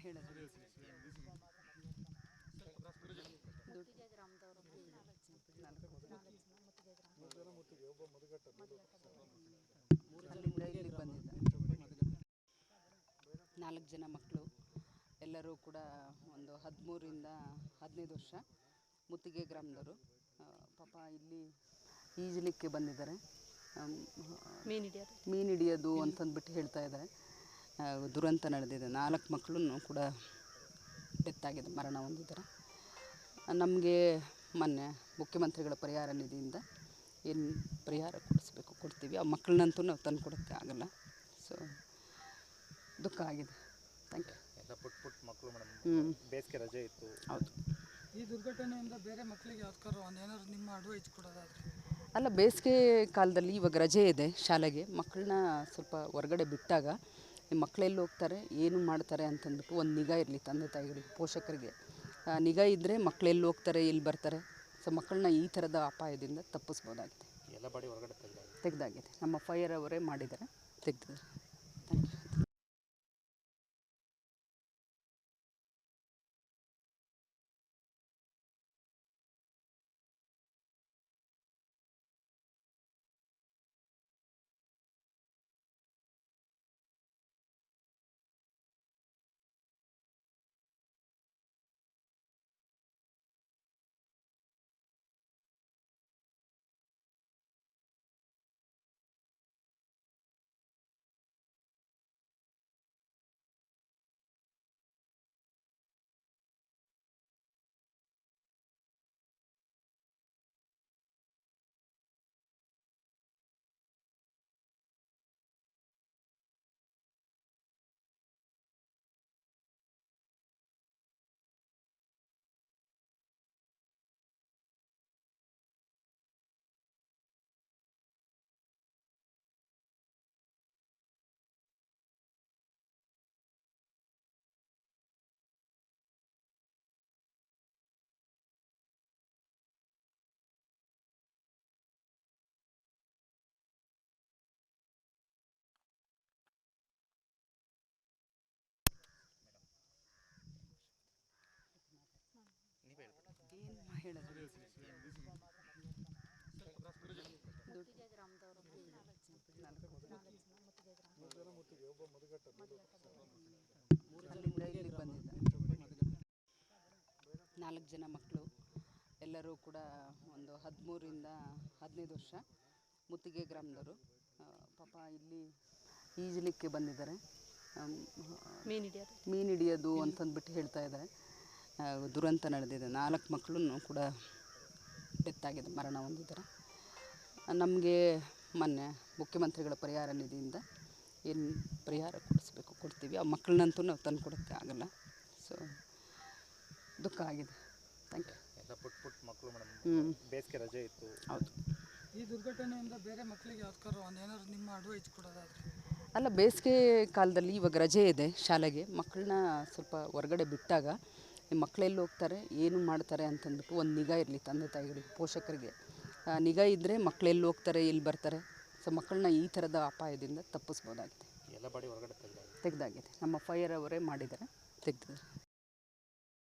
ಹೇಳೋದು ಮುತ್ತಿಗೆ ಗ್ರಾಮದವರು 4 ಜನ ಮಕ್ಕಳು ಎಲ್ಲರೂ ಕೂಡ ಒಂದು 13ರಿಂದ 15 ವರ್ಷ ಮುತ್ತಿಗೆ ಗ್ರಾಮದವರು. ಪಾಪ ಇಲ್ಲಿ ಈಜಲಿಕ್ಕೆ ಬಂದಿದ್ದಾರೆ. ಮೀನು ಹಿಡಿಯೋದು ಅಂತಂದ್ಬಿಟ್ಟು ಹೇಳ್ತಾ ಇದ್ದಾರೆ. ದುರಂತ ನಡೆದಿದೆ. 4 ಮಕ್ಕಳನ್ನು ಕೂಡ ಡೆತ್ ಆಗಿದೆ, ಮರಣ ಹೊಂದಿದ್ದಾರೆ. ನಮಗೆ ಮೊನ್ನೆ ಮುಖ್ಯಮಂತ್ರಿಗಳ ಪರಿಹಾರ ನಿಧಿಯಿಂದ ಏನು ಪರಿಹಾರ ಕೊಡ್ತೀವಿ. ಆ ಮಕ್ಕಳನ್ನಂತೂ ನಾವು ತಂದು ಕೊಡೋಕ್ಕೆ ಆಗಲ್ಲ. ಸೊ ದುಃಖ ಆಗಿದೆ. Thank you. ಎಲ್ಲ ಪುಟ್ಟ ಮಕ್ಕಳು ಮೇಡಮ್, ಬೇಸಿಗೆ ರಜೆ ಇತ್ತು. ಹೌದು. ಈ ದುರ್ಘಟನೆಯಿಂದ ಬೇರೆ ಮಕ್ಕಳಿಗೆ ಯಾವ್ದಾರು ಏನಾದ್ರು ನಿಮ್ಮ ಅಡ್ವೈಸ್ ಕೊಡೋದಾದ್ರೆ? ಅಲ್ಲ, ಬೇಸಿಗೆ ಕಾಲದಲ್ಲಿ ಇವಾಗ ರಜೆ ಇದೆ ಶಾಲೆಗೆ. ಮಕ್ಕಳನ್ನ ಸ್ವಲ್ಪ ಹೊರಗಡೆ ಬಿಟ್ಟಾಗ ಈ ಮಕ್ಕಳೆಲ್ಲಿ ಹೋಗ್ತಾರೆ, ಏನು ಮಾಡ್ತಾರೆ ಅಂತಂದ್ಬಿಟ್ಟು ಒಂದು ನಿಗಾ ಇರಲಿ ತಂದೆ ತಾಯಿಗಳಿಗೆ, ಪೋಷಕರಿಗೆ. ನಿಗಾ ಇದ್ದರೆ ಮಕ್ಕಳೆಲ್ಲಿ ಹೋಗ್ತಾರೆ, ಎಲ್ಲಿ ಬರ್ತಾರೆ. ಸೊ ಮಕ್ಕಳನ್ನ ಈ ಥರದ ಅಪಾಯದಿಂದ ತಪ್ಪಿಸ್ಬೋದಾಗಿದೆ. ಎಲ್ಲ ಬಾಡಿ ಹೊರಗಡೆ ತೆಗೆದಾಗಿದೆ. ನಮ್ಮ ಫೈರ್ ಅವರೇ ಮಾಡಿದ್ದಾರೆ, ತೆಗೆದಿದ್ದಾರೆ. Thank you. ಏನು ಹೇಳೋದು ಮುತ್ತಿಗೆ ಗ್ರಾಮದವರು 4 ಜನ ಮಕ್ಕಳು ಎಲ್ಲರೂ ಕೂಡ ಒಂದು 13ರಿಂದ 15 ವರ್ಷ ಮುತ್ತಿಗೆ ಗ್ರಾಮದವರು. ಪಾಪ ಇಲ್ಲಿ ಈಜಲಿಕ್ಕೆ ಬಂದಿದ್ದಾರೆ. ಮೀನು ಹಿಡಿಯೋದು ಅಂತಂದ್ಬಿಟ್ಟು ಹೇಳ್ತಾ ಇದ್ದಾರೆ. ದುರಂತ ನಡೆದಿದೆ. 4 ಮಕ್ಕಳನ್ನು ಕೂಡ ಡೆತ್ ಆಗಿದೆ, ಮರಣ ಹೊಂದಿದ್ದಾರೆ. ನಮಗೆ ಮೊನ್ನೆ ಮುಖ್ಯಮಂತ್ರಿಗಳ ಪರಿಹಾರ ನಿಧಿಯಿಂದ ಏನು ಪರಿಹಾರ ಕೊಡ್ತೀವಿ. ಆ ಮಕ್ಕಳನ್ನಂತೂ ನಾವು ತಂದು ಕೊಡೋಕ್ಕೆ ಆಗಲ್ಲ. ಸೊ ದುಃಖ ಆಗಿದೆ. Thank you. ಎಲ್ಲ ಪುಟ್ಟ ಮಕ್ಕಳು ಮೇಡಮ್, ಬೇಸಿಗೆ ರಜೆ ಇತ್ತು. ಹೌದು. ಈ ದುರ್ಘಟನೆಯಿಂದ ಬೇರೆ ಮಕ್ಕಳಿಗೆ ಯಾವ್ದಾರು ಏನಾದ್ರು ನಿಮ್ಮ ಅಡ್ವೈಸ್ ಕೊಡೋದಾದ್ರೆ? ಅಲ್ಲ, ಬೇಸಿಗೆ ಕಾಲದಲ್ಲಿ ಇವಾಗ ರಜೆ ಇದೆ ಶಾಲೆಗೆ. ಮಕ್ಕಳನ್ನ ಸ್ವಲ್ಪ ಹೊರಗಡೆ ಬಿಟ್ಟಾಗ ಈ ಮಕ್ಕಳೆಲ್ಲಿ ಹೋಗ್ತಾರೆ, ಏನು ಮಾಡ್ತಾರೆ ಅಂತಂದ್ಬಿಟ್ಟು ಒಂದು ನಿಗಾ ಇರಲಿ ತಂದೆ ತಾಯಿಗಳಿಗೆ, ಪೋಷಕರಿಗೆ. ನಿಗಾ ಇದ್ದರೆ ಮಕ್ಕಳೆಲ್ಲಿ ಹೋಗ್ತಾರೆ, ಎಲ್ಲಿ ಬರ್ತಾರೆ. ಸೊ ಮಕ್ಕಳನ್ನ ಈ ಥರದ ಅಪಾಯದಿಂದ ತಪ್ಪಿಸ್ಬೋದಾಗಿದೆ. ಎಲ್ಲ ಬಾಡಿ ಹೊರಗಡೆ ತೆಗೆದಾಗಿದೆ. ನಮ್ಮ ಫೈರ್ ಅವರೇ ಮಾಡಿದ್ದಾರೆ, ತೆಗೆದಿದ್ದಾರೆ.